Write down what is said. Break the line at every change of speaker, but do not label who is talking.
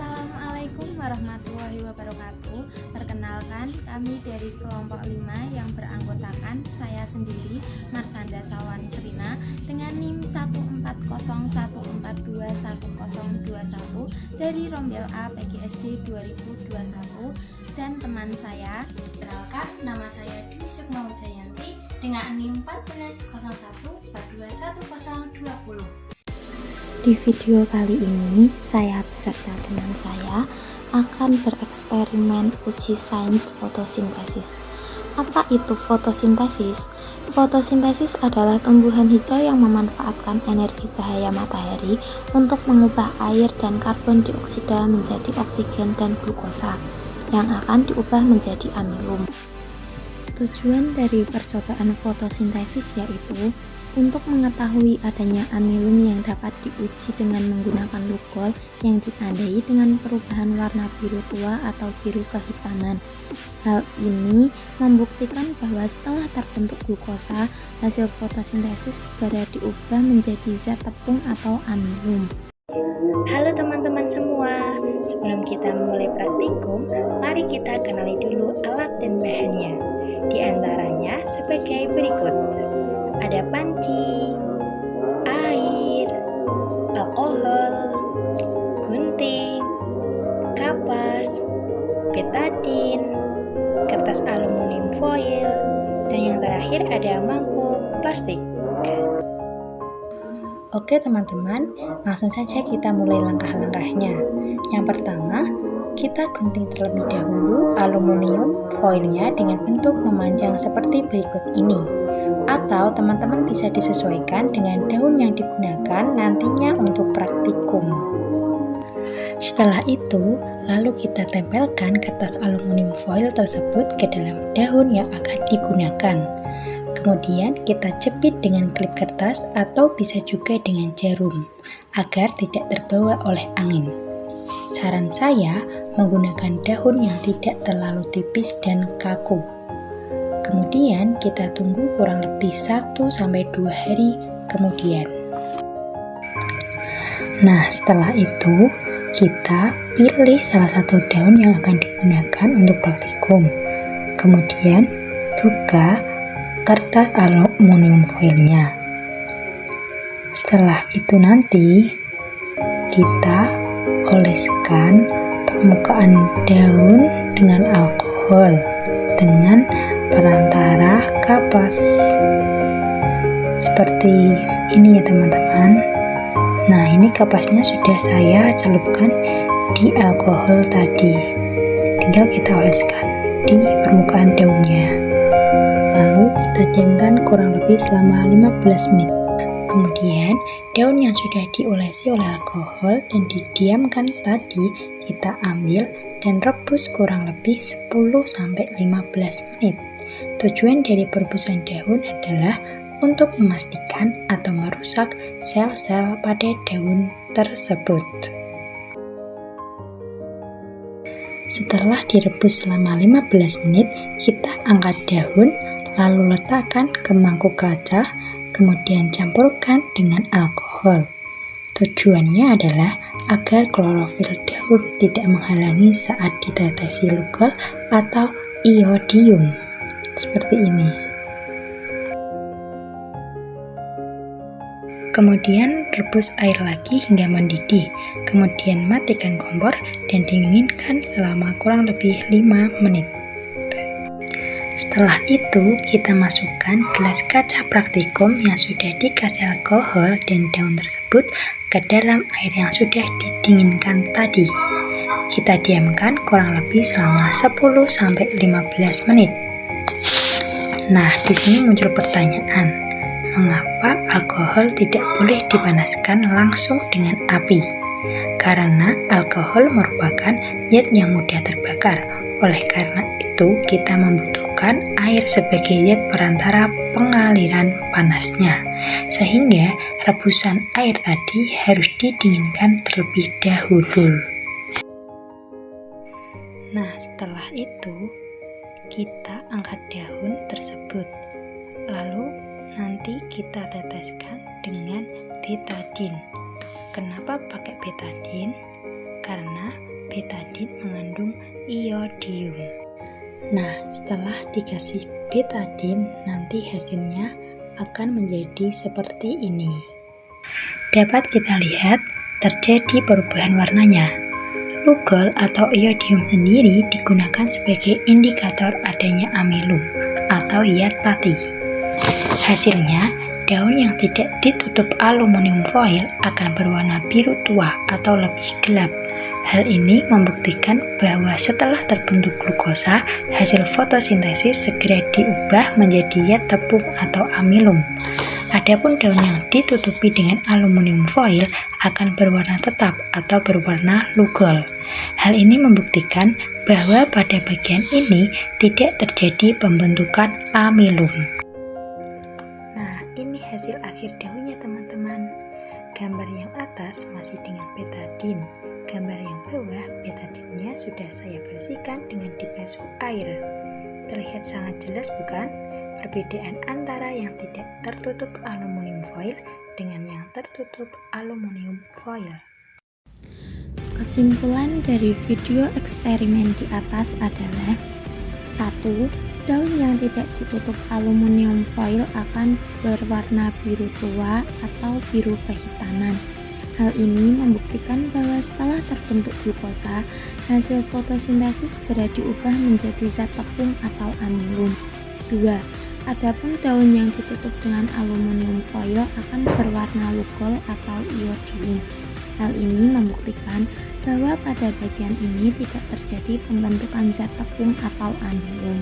Assalamualaikum warahmatullahi wabarakatuh. Perkenalkan, kami dari kelompok 5 yang beranggotakan saya sendiri, Marsanda Sawani Srina, dengan NIM 14014211021 dari Rombel A PGSD 2021, dan teman saya.
Perkenalkan, nama saya Dwi Sukma Wijayanti dengan NIM 1401421020.
Di video kali ini, saya beserta teman saya akan bereksperimen uji sains fotosintesis. Apa itu fotosintesis? Fotosintesis adalah tumbuhan hijau yang memanfaatkan energi cahaya matahari untuk mengubah air dan karbon dioksida menjadi oksigen dan glukosa yang akan diubah menjadi amilum. Tujuan dari percobaan fotosintesis yaitu untuk mengetahui adanya amilum yang dapat diuji dengan menggunakan lugol yang ditandai dengan perubahan warna biru tua atau biru kehitaman. Hal ini membuktikan bahwa setelah terbentuk glukosa, hasil fotosintesis segera diubah menjadi zat tepung atau amilum.
Halo teman-teman semua, sebelum kita mulai praktikum, mari kita kenali dulu alat dan bahannya. Di antaranya sebagai berikut: ada panci, air, alkohol, gunting, kapas, betadin, kertas aluminium foil, dan yang terakhir ada mangkuk plastik. Oke teman-teman, langsung saja kita mulai langkah-langkahnya. Yang pertama, kita gunting terlebih dahulu aluminium foilnya dengan bentuk memanjang seperti berikut ini. Atau teman-teman bisa disesuaikan dengan daun yang digunakan nantinya untuk praktikum. Setelah itu, lalu kita tempelkan kertas aluminium foil tersebut ke dalam daun yang akan digunakan. Kemudian kita jepit dengan klip kertas atau bisa juga dengan jarum agar tidak terbawa oleh angin. Saran saya menggunakan daun yang tidak terlalu tipis dan kaku. Kemudian kita tunggu kurang lebih 1-2 hari kemudian. Nah, setelah itu kita pilih salah satu daun yang akan digunakan untuk praktikum. Kemudian buka kertas aluminium foilnya. Setelah itu nanti kita oleskan permukaan daun dengan alkohol dengan perantara kapas seperti ini ya teman-teman. Nah, ini kapasnya sudah saya celupkan di alkohol tadi, tinggal kita oleskan di permukaan daunnya, lalu kita diamkan kurang lebih selama 15 menit. Kemudian daun yang sudah diolesi oleh alkohol dan didiamkan tadi kita ambil dan rebus kurang lebih 10-15 menit. Tujuan dari perebusan daun adalah untuk memastikan atau merusak sel-sel pada daun tersebut. Setelah direbus selama 15 menit, kita angkat daun, lalu letakkan ke mangkuk kaca, kemudian campurkan dengan alkohol. Tujuannya adalah agar klorofil daun tidak menghalangi saat ditetesi lugol atau iodium. Seperti ini. Kemudian rebus air lagi hingga mendidih. Kemudian matikan kompor dan dinginkan selama kurang lebih 5 menit. Setelah itu, kita masukkan gelas kaca praktikum yang sudah dikasih alkohol dan daun tersebut ke dalam air yang sudah didinginkan tadi. Kita diamkan kurang lebih selama 10-15 menit. Nah, di sini muncul pertanyaan, mengapa alkohol tidak boleh dipanaskan langsung dengan api? Karena alkohol merupakan zat yang mudah terbakar. Oleh karena itu, kita membutuhkan air sebagai zat perantara pengaliran panasnya. Sehingga rebusan air tadi harus didinginkan terlebih dahulu. Nah, setelah itu kita angkat daun tersebut, lalu nanti kita teteskan dengan betadin. Kenapa pakai betadin? karena betadin mengandung iodium. Nah, setelah dikasih betadin, nanti hasilnya akan menjadi seperti ini. Dapat kita lihat terjadi perubahan warnanya. Lugol atau iodium sendiri digunakan sebagai indikator adanya amilum atau zat pati. Hasilnya, daun yang tidak ditutup aluminium foil akan berwarna biru tua atau lebih gelap. Hal ini membuktikan bahwa setelah terbentuk glukosa, hasil fotosintesis segera diubah menjadi zat tepung atau amilum. Adapun daun yang ditutupi dengan aluminium foil akan berwarna tetap atau berwarna lugol. Hal ini membuktikan bahwa pada bagian ini tidak terjadi pembentukan amilum. Nah, ini hasil akhir daunnya teman-teman. Gambar yang atas masih dengan betadin. Gambar yang bawah, betadinnya sudah saya bersihkan dengan dibasuh air. Terlihat sangat jelas bukan? Perbedaan antara yang tidak tertutup aluminium foil dengan yang tertutup aluminium foil.
Kesimpulan dari video eksperimen di atas adalah 1. Daun yang tidak ditutup aluminium foil akan berwarna biru tua atau biru kehitaman. Hal ini membuktikan bahwa setelah terbentuk glukosa, hasil fotosintesis segera diubah menjadi zat tepung atau amilum. 2. Adapun daun yang ditutup dengan aluminium foil akan berwarna lugol atau iodium. Hal ini membuktikan bahwa pada bagian ini tidak terjadi pembentukan zat tepung atau amilum.